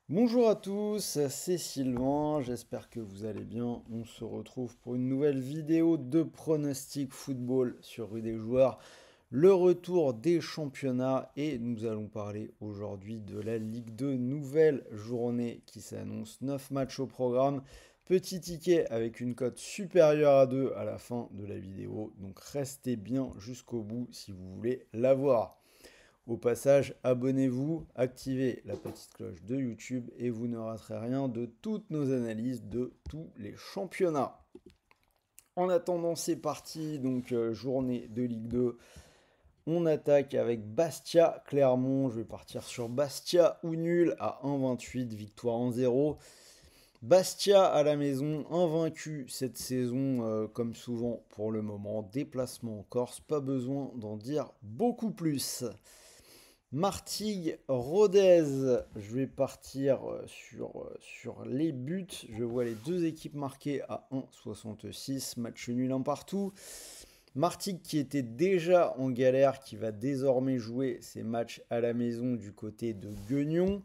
Bonjour à tous, c'est Sylvain, j'espère que vous allez bien. On se retrouve pour une nouvelle vidéo de pronostic football sur Rue des Joueurs, le retour des championnats et nous allons parler aujourd'hui de la Ligue 2, nouvelle journée qui s'annonce, 9 matchs au programme, petit ticket avec une cote supérieure à 2 à la fin de la vidéo, donc restez bien jusqu'au bout si vous voulez la voir. Au passage, abonnez-vous, activez la petite cloche de YouTube et vous ne raterez rien de toutes nos analyses de tous les championnats. En attendant, c'est parti, donc journée de Ligue 2. On attaque avec Bastia Clermont. Je vais partir sur Bastia ou nul à 1,28, victoire 1-0. Bastia à la maison, invaincu cette saison, comme souvent pour le moment. Déplacement en Corse, pas besoin d'en dire beaucoup plus. Martigues, Rodez, je vais partir sur les buts. Je vois les deux équipes marquées à 1,66, match nul un partout. Martigues qui était déjà en galère, qui va désormais jouer ses matchs à la maison du côté de Guignon.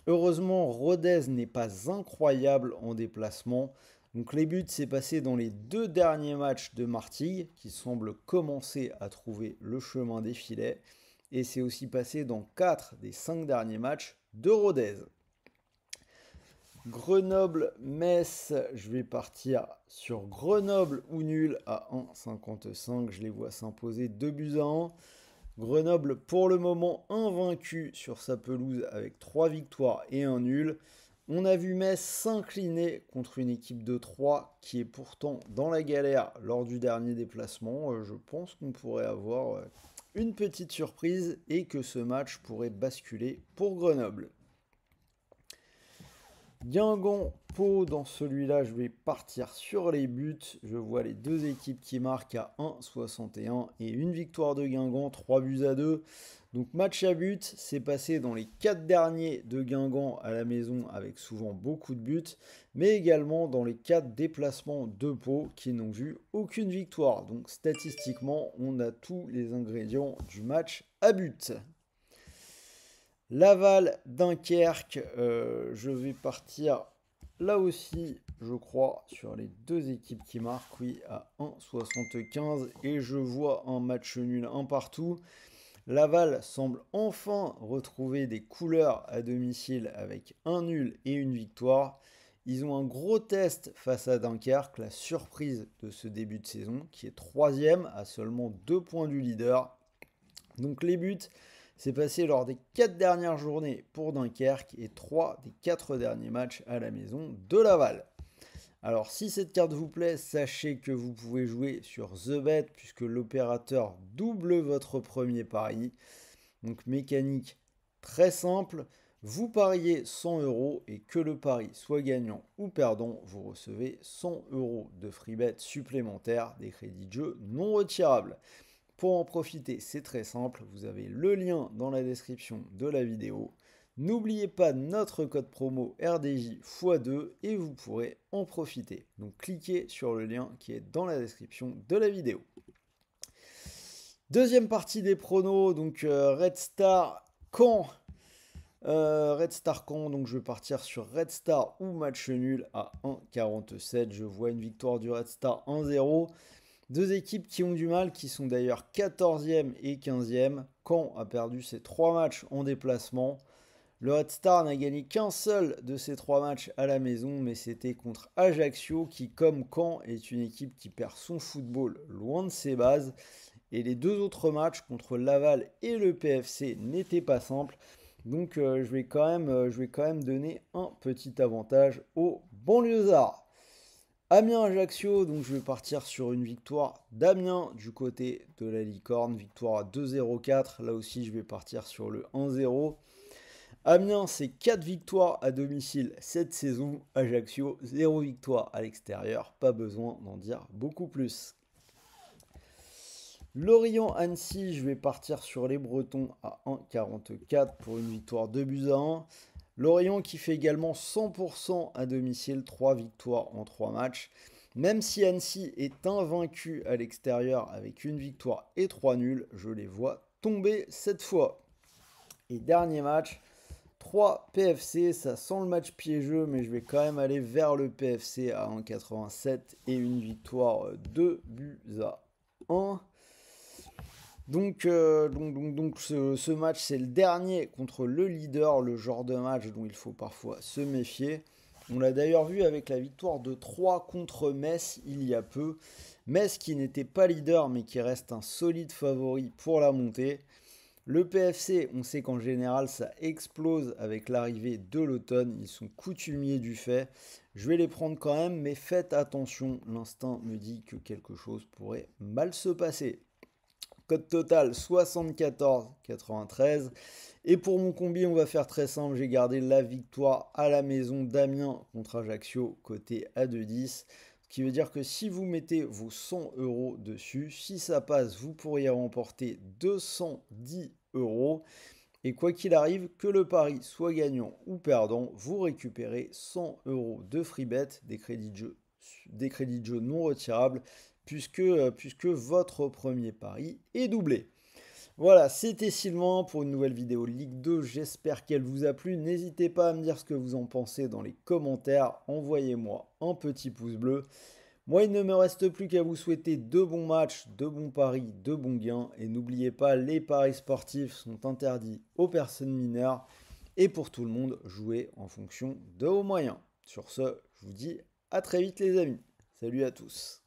Heureusement, Rodez n'est pas incroyable en déplacement. Donc les buts s'est passé dans les deux derniers matchs de Martigues, qui semblent commencer à trouver le chemin des filets. Et c'est aussi passé dans 4 des 5 derniers matchs de Rodez. Grenoble-Metz, je vais partir sur Grenoble ou nul à 1,55. Je les vois s'imposer 2 buts à 1. Grenoble, pour le moment, invaincu sur sa pelouse avec 3 victoires et un nul. On a vu Metz s'incliner contre une équipe de 3 qui est pourtant dans la galère lors du dernier déplacement. Je pense qu'on pourrait avoir une petite surprise et que ce match pourrait basculer pour Grenoble. Guingamp, Pau, dans celui-là, je vais partir sur les buts. Je vois les deux équipes qui marquent à 1,61 et une victoire de Guingamp, 3 buts à 2. Donc match à but, c'est passé dans les 4 derniers de Guingamp à la maison avec souvent beaucoup de buts, mais également dans les 4 déplacements de Pau qui n'ont vu aucune victoire. Donc statistiquement, on a tous les ingrédients du match à but. Laval, Dunkerque, je vais partir là aussi, je crois, sur les deux équipes qui marquent, oui, à 1,75 et je vois un match nul un partout. Laval semble enfin retrouver des couleurs à domicile avec un nul et une victoire. Ils ont un gros test face à Dunkerque, la surprise de ce début de saison, qui est troisième à seulement 2 points du leader. Donc les buts, c'est passé lors des 4 dernières journées pour Dunkerque et 3 des 4 derniers matchs à la maison de Laval. Alors si cette carte vous plaît, sachez que vous pouvez jouer sur TheBet puisque l'opérateur double votre premier pari. Donc mécanique très simple, vous pariez 100 euros et que le pari soit gagnant ou perdant, vous recevez 100 euros de free bet supplémentaires, des crédits de jeu non retirables. Pour en profiter, c'est très simple, vous avez le lien dans la description de la vidéo. N'oubliez pas notre code promo RDJ x2 et vous pourrez en profiter. Donc cliquez sur le lien qui est dans la description de la vidéo. Deuxième partie des pronos, donc Red Star Caen. Red Star Caen, donc je vais partir sur Red Star ou match nul à 1,47. Je vois une victoire du Red Star 1-0. Deux équipes qui ont du mal, qui sont d'ailleurs 14e et 15e. Caen a perdu ses 3 matchs en déplacement. Le Red Star n'a gagné qu'un seul de ces 3 matchs à la maison, mais c'était contre Ajaccio, qui, comme Caen, est une équipe qui perd son football loin de ses bases. Et les deux autres matchs contre Laval et le PFC n'étaient pas simples. Donc je vais quand même donner un petit avantage aux banlieusards. Amiens-Ajaccio, donc je vais partir sur une victoire d'Amiens du côté de la Licorne, victoire à 2-0-4. Là aussi, je vais partir sur le 1-0. Amiens, c'est 4 victoires à domicile cette saison. Ajaccio, 0 victoire à l'extérieur. Pas besoin d'en dire beaucoup plus. Lorient-Annecy, je vais partir sur les Bretons à 1,44 pour une victoire 2 buts à 1. Lorient qui fait également 100% à domicile, 3 victoires en 3 matchs. Même si Annecy est invaincu à l'extérieur avec une victoire et 3 nuls, je les vois tomber cette fois. Et dernier match, 3 PFC, ça sent le match piégeux, mais je vais quand même aller vers le PFC à 1,87 et une victoire 2 buts à 1. Donc ce match, c'est le dernier contre le leader, le genre de match dont il faut parfois se méfier. On l'a d'ailleurs vu avec la victoire de 3 contre Metz il y a peu. Metz qui n'était pas leader mais qui reste un solide favori pour la montée. Le PFC, on sait qu'en général ça explose avec l'arrivée de l'automne, ils sont coutumiers du fait. Je vais les prendre quand même, mais faites attention, l'instinct me dit que quelque chose pourrait mal se passer. Code total 74,93. Et pour mon combi, on va faire très simple, j'ai gardé la victoire à la maison d'Amiens contre Ajaccio, côté à 2,10. Ce qui veut dire que si vous mettez vos 100 € dessus, si ça passe, vous pourriez remporter 210 €. Et quoi qu'il arrive, que le pari soit gagnant ou perdant, vous récupérez 100 € de free bet, des crédits de jeu non retirables, puisque votre premier pari est doublé. Voilà, c'était Sylvain pour une nouvelle vidéo Ligue 2, j'espère qu'elle vous a plu. N'hésitez pas à me dire ce que vous en pensez dans les commentaires, envoyez-moi un petit pouce bleu. Moi, il ne me reste plus qu'à vous souhaiter de bons matchs, de bons paris, de bons gains. Et n'oubliez pas, les paris sportifs sont interdits aux personnes mineures. Et pour tout le monde, jouez en fonction de vos moyens. Sur ce, je vous dis à très vite les amis. Salut à tous.